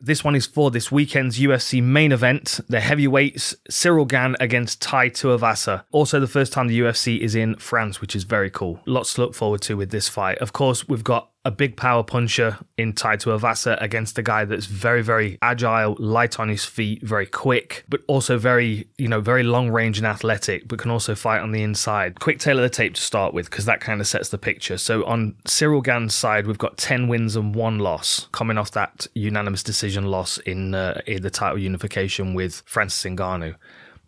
This one is for this weekend's UFC main event. The heavyweights, Ciryl Gane against Tai Tuivasa. Also the first time the UFC is in France, which is very cool. Lots to look forward to with this fight. Of course, we've got a big power puncher in Tai Tuivasa against a guy that's very, very agile, light on his feet, very quick, but also very long range and athletic, but can also fight on the inside. Quick tail of the tape to start with, because that kind of sets the picture. So on Ciryl Gane's side, we've got 10 wins and 1 loss, coming off that unanimous decision loss in the title unification with Francis Ngannou.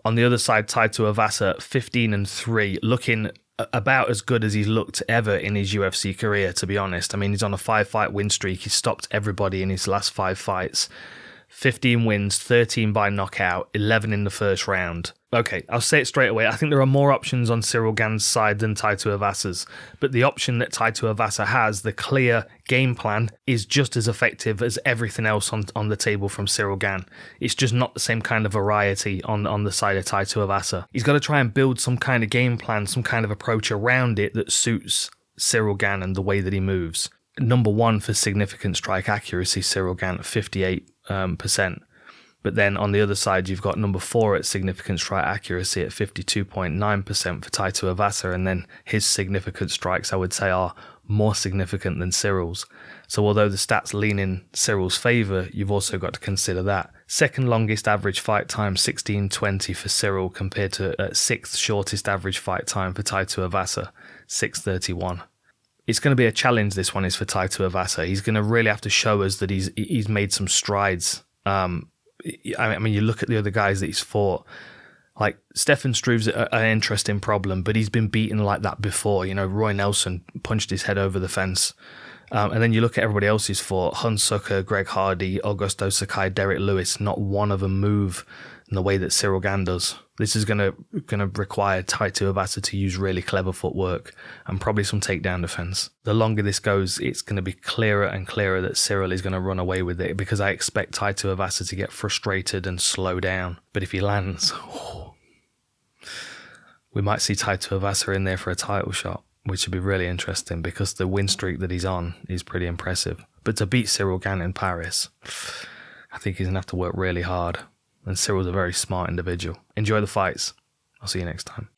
On the other side, Tai Tuivasa, 15-3, looking about as good as he's looked ever in his UFC career, to be honest. I mean, he's on a 5-fight win streak. He's stopped everybody in his last 5 fights. 15 wins, 13 by knockout, 11 in the first round. Okay, I'll say it straight away. I think there are more options on Ciryl Gane's side than Tai Tuivasa's, but the option that Tai Tuivasa has, the clear game plan, is just as effective as everything else on the table from Ciryl Gane. It's just not the same kind of variety on the side of Tai Tuivasa. He's got to try and build some kind of game plan, some kind of approach around it that suits Ciryl Gane and the way that he moves. Number 1 for significant strike accuracy, Ciryl Gane at 58%. But then on the other side, you've got number 4 at significant strike accuracy at 52.9% for Tai Tuivasa, and then his significant strikes, I would say, are more significant than Cyryl's. So although the stats lean in Cyryl's favour, you've also got to consider that. Second longest average fight time, 16:20 for Ciryl, compared to 6th shortest average fight time for Tai Tuivasa, 6:31. It's going to be a challenge, this one is, for Tai Tuivasa. He's going to really have to show us that he's made some strides. I mean, you look at the other guys that he's fought, like Stefan Struve's an interesting problem, but he's been beaten like that before. You know, Roy Nelson punched his head over the fence. And then you look at everybody else he's fought, Hunsucker, Greg Hardy, Augusto Sakai, Derek Lewis, not one of them move in the way that Ciryl Gane does. This is going to require Tai Tuivasa to use really clever footwork and probably some takedown defense. The longer this goes, it's going to be clearer and clearer that Ciryl is going to run away with it, because I expect Tai Tuivasa to get frustrated and slow down. But if he lands, we might see Tai Tuivasa in there for a title shot, which would be really interesting, because the win streak that he's on is pretty impressive. But to beat Ciryl Gane in Paris, I think he's going to have to work really hard. And Cyryl's a very smart individual. Enjoy the fights. I'll see you next time.